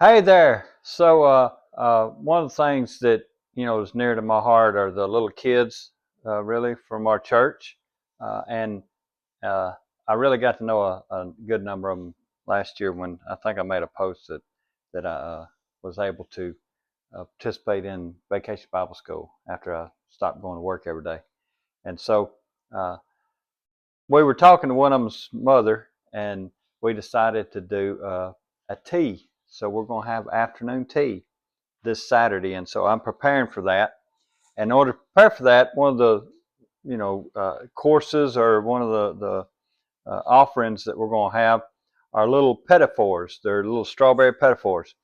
Hey there. One of the things that is near to my heart are the little kids, really from our church, and uh, I really got to know a good number of them last year when I think I made a post that I was able to participate in Vacation Bible School after I stopped going to work every day. And so uh, we were talking to one of them's mother, and we decided to do a tea. So we're going to have afternoon tea this Saturday, and so I'm preparing for that. And in order to prepare for that, one of the courses or one of the offerings that we're going to have are little petit fours. They're little strawberry petit fours,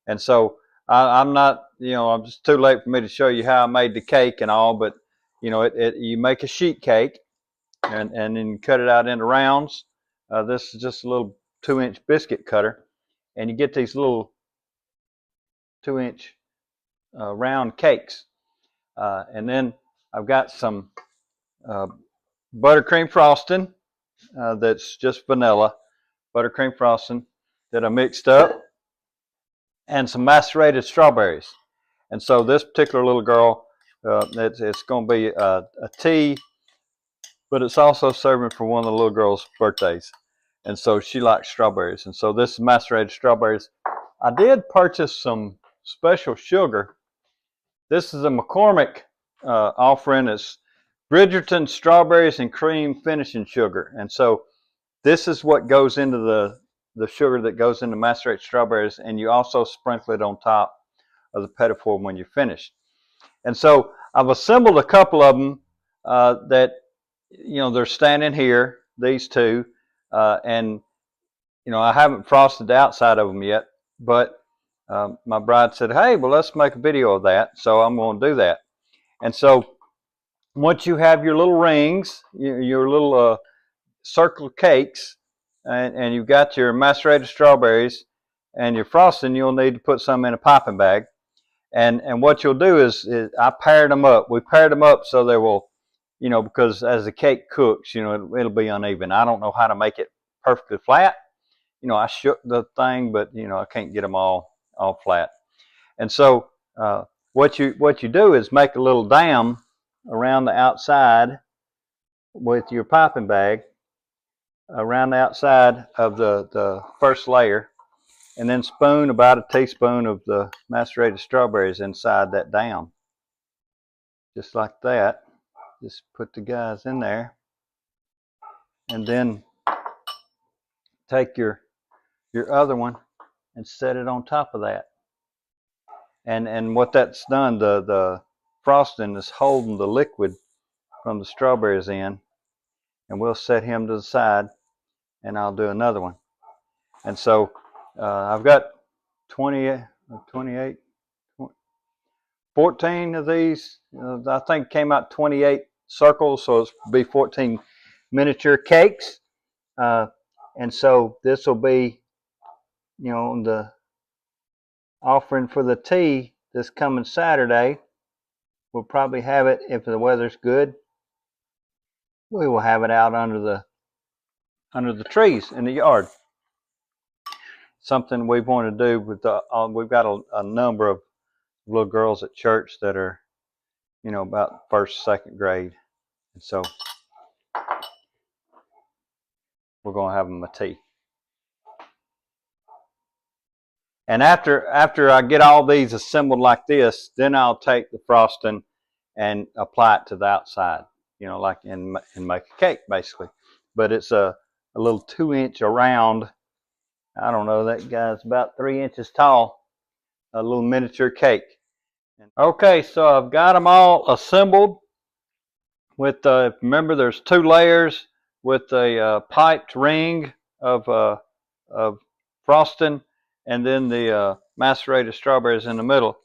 and so I'm not, I'm just too late for me to show you how I made the cake and all, but you make a sheet cake and then you cut it out into rounds. This is just a little 2-inch biscuit cutter, and you get these little 2-inch round cakes. And then I've got some uh, buttercream frosting that's just vanilla buttercream frosting that I mixed up, and some macerated strawberries. And so this particular little girl, it's going to be a tea, but it's also serving for one of the little girl's birthdays. And so she likes strawberries. And so this is macerated strawberries. I did purchase some special sugar. This is a McCormick offering. It's Bridgerton strawberries and cream finishing sugar. And so this is what goes into the sugar that goes into macerated strawberries, and you also sprinkle it on top of the petit four when you're finished. And so I've assembled a couple of them that, they're standing here, these two, and, I haven't frosted the outside of them yet, but my bride said, hey, well, let's make a video of that. So I'm going to do that. And so once you have your little rings, your little circle cakes, and you've got your macerated strawberries and your frosting, you'll need to put some in a piping bag. And what you'll do is I paired them up. We paired them up so they will, because as the cake cooks, it'll be uneven. I don't know how to make it perfectly flat. I shook the thing, but I can't get them all flat. And so what you do is make a little dam around the outside with your piping bag around the outside of the first layer, and then spoon about a teaspoon of the macerated strawberries inside that dam, just like that. Just put the guys in there, and then take your other one and set it on top of that. And what that's done, the frosting is holding the liquid from the strawberries in, and we'll set him to the side, and I'll do another one. And so I've got 20, 28, 14 of these. I think came out 28 circles, so it'll be 14 miniature cakes. And so this will be, the offering for the tea this coming Saturday. We'll probably have it, if the weather's good, we will have it out under the trees in the yard. Something we want to do with we've got a number of little girls at church that are, about first, second grade, and so we're going to have them a tea. And after I get all these assembled like this, then I'll take the frosting and apply it to the outside, like and make a cake basically. But it's a little 2-inch around. I don't know, that guy's about 3 inches tall. A little miniature cake. Okay, so I've got them all assembled with, remember there's 2 layers with a piped ring of frosting, and then the macerated strawberries in the middle.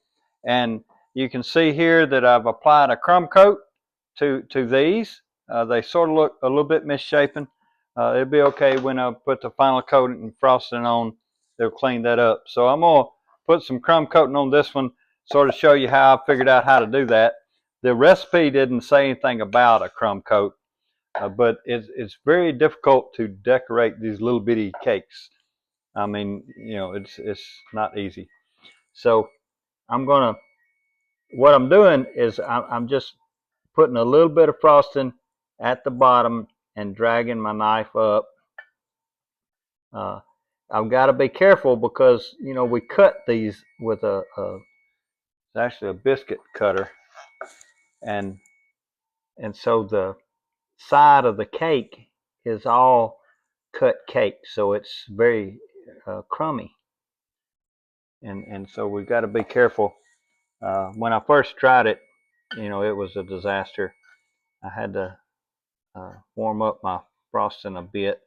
And you can see here that I've applied a crumb coat to these. They sort of look a little bit misshapen. It'll be okay when I put the final coating and frosting on. They'll clean that up. So I'm going to put some crumb coating on this one, sort of show you how I figured out how to do that. The recipe didn't say anything about a crumb coat, but it's very difficult to decorate these little bitty cakes. I mean, you know, it's not easy. So what I'm doing is I'm just putting a little bit of frosting at the bottom and dragging my knife up. Uh, I've got to be careful because, you know, we cut these with it's actually a biscuit cutter, and so the side of the cake is all cut cake, so it's very crummy, and so we've got to be careful. When I first tried it, you know, it was a disaster. I had to warm up my frosting a bit,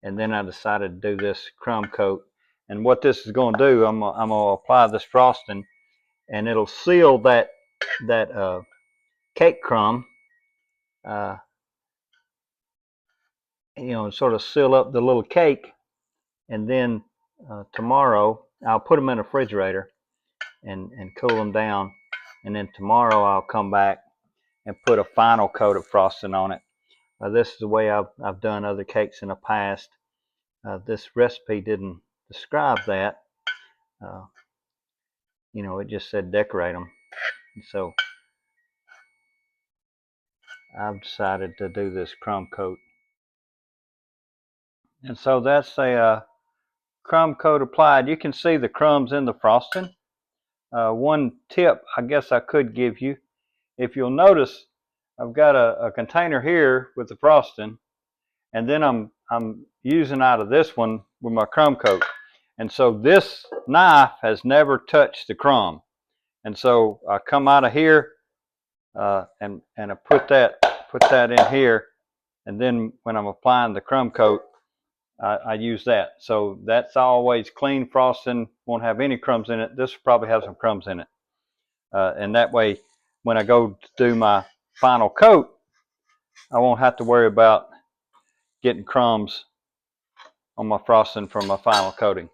and then I decided to do this crumb coat. And what this is going to do, I'm going to apply this frosting, and it'll seal that cake crumb, uh, you know, and sort of seal up the little cake. And then tomorrow I'll put them in a refrigerator and cool them down. And then tomorrow I'll come back and put a final coat of frosting on it. This is the way I've done other cakes in the past. This recipe didn't describe that. Uh, you know, it just said decorate them. And so I've decided to do this crumb coat. And so that's a crumb coat applied. You can see the crumbs in the frosting. One tip I guess I could give you, if you'll notice, I've got a container here with the frosting, and then I'm using out of this one with my crumb coat. And so this knife has never touched the crumb. And so I come out of here and I put that in here, and then when I'm applying the crumb coat, I use that. So that's always clean frosting, won't have any crumbs in it. This will probably have some crumbs in it. And that way, when I go to do my final coat, I won't have to worry about getting crumbs on my frosting from my final coating.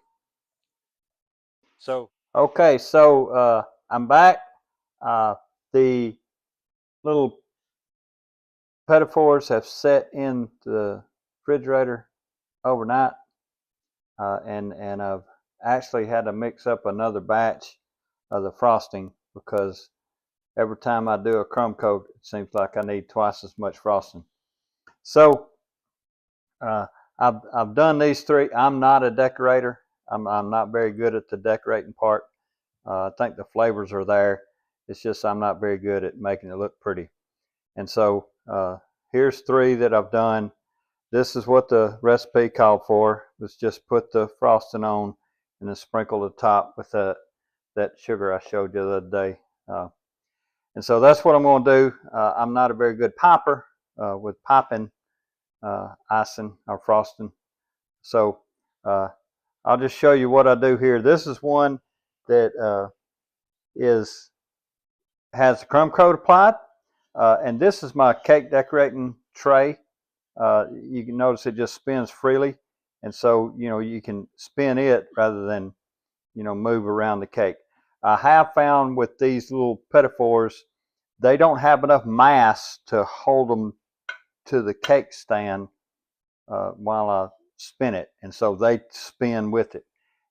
So, okay, so I'm back. The little Petit Fours have set in the refrigerator overnight, and I've actually had to mix up another batch of the frosting because every time I do a crumb coat, it seems like I need twice as much frosting. So uh, I've done these three. I'm not a decorator. I'm not very good at the decorating part. I think the flavors are there. It's just I'm not very good at making it look pretty. And so here's three that I've done. This is what the recipe called for. Was just put the frosting on and then sprinkle the top with that sugar I showed you the other day. And so that's what I'm going to do. I'm not a very good popper with popping icing or frosting. So I'll just show you what I do here. This is one that has the crumb coat applied. And this is my cake decorating tray. You can notice it just spins freely. And so, you know, you can spin it rather than, you know, move around the cake. I have found with these little Petit Fours, they don't have enough mass to hold them to the cake stand while I spin it. And so they spin with it.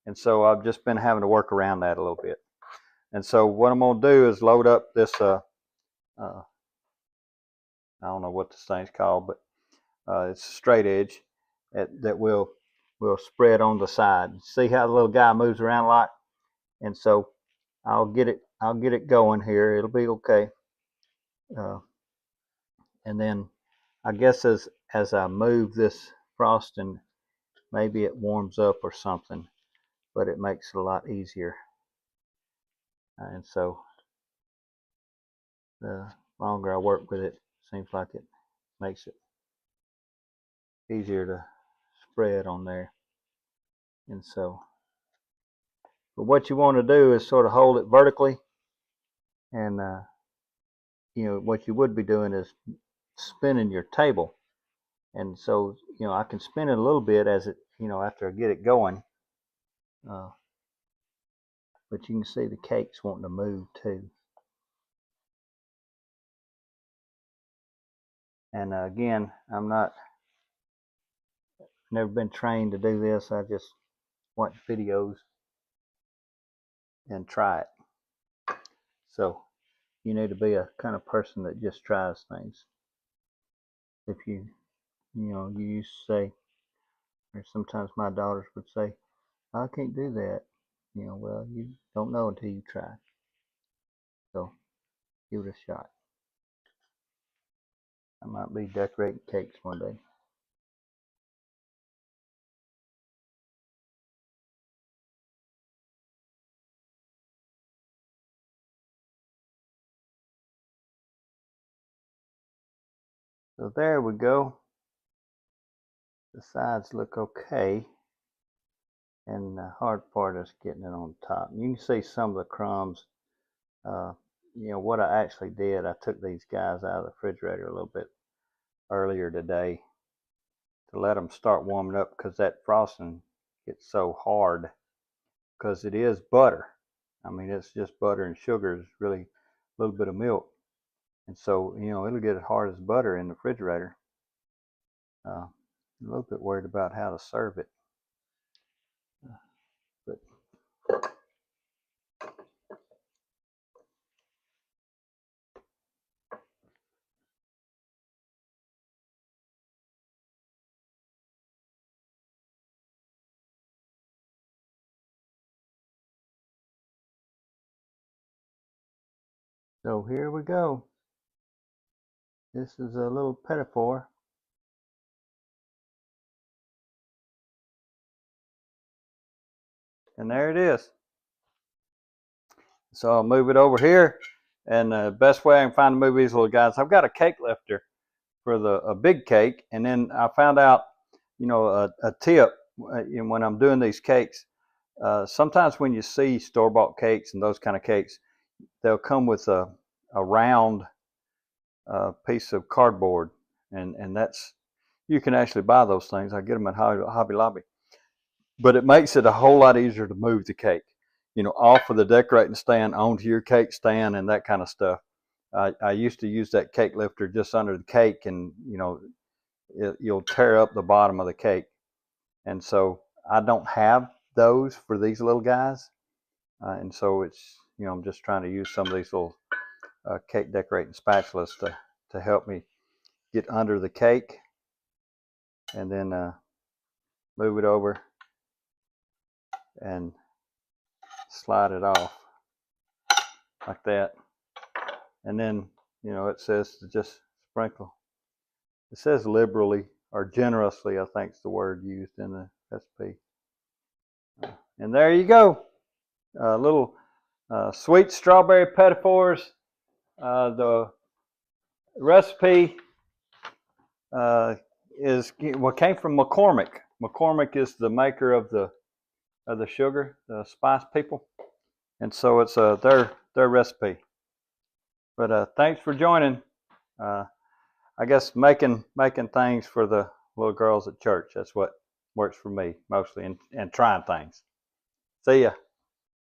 And so I've just been having to work around that a little bit. And so what I'm going to do is load up this, I don't know what this thing's called, but it's a straight edge that will spread on the side. See how the little guy moves around a lot? And so I'll get it going here. It'll be okay. And then I guess as I move this frosting, maybe it warms up or something, but it makes it a lot easier. And so the longer I work with it, seems like it makes it easier to spread on there. And so, but what you want to do is sort of hold it vertically, and you know, what you would be doing is spinning your table. And so, you know, I can spin it a little bit as it, you know, after I get it going. But you can see the cake's wanting to move too. And again, I'm never been trained to do this. I just watch videos and try it. So you need to be a kind of person that just tries things. If you used to say, or sometimes my daughters would say, I can't do that. Well, you don't know until you try. So give it a shot. I might be decorating cakes one day. So there we go. The sides look okay. And the hard part is getting it on top. You can see some of the crumbs. What I actually did, I took these guys out of the refrigerator a little bit earlier today to let them start warming up, because that frosting gets so hard, because it is butter. I mean, it's just butter and sugar is really a little bit of milk. And so, it'll get as hard as butter in the refrigerator. A little bit worried about how to serve it. But so here we go. This is a little petit four. And there it is. So I'll move it over here. And the best way I can find to move these little guys, I've got a cake lifter for a big cake. And then I found out, a tip when I'm doing these cakes. Sometimes when you see store-bought cakes and those kind of cakes, they'll come with a round piece of cardboard. And that's, you can actually buy those things. I get them at Hobby Lobby. But it makes it a whole lot easier to move the cake, off of the decorating stand onto your cake stand and that kind of stuff. I used to use that cake lifter just under the cake, and you'll tear up the bottom of the cake. And so I don't have those for these little guys, and so it's I'm just trying to use some of these little cake decorating spatulas to help me get under the cake, and then move it over and slide it off like that. And then it says to just sprinkle. It says liberally or generously, I think is the word used in the recipe. And there you go, little sweet strawberry petit fours. The recipe came from McCormick. McCormick is the maker of the sugar, the spice people, and so it's their recipe. But thanks for joining. I guess making things for the little girls at church. That's what works for me mostly, and trying things. See ya.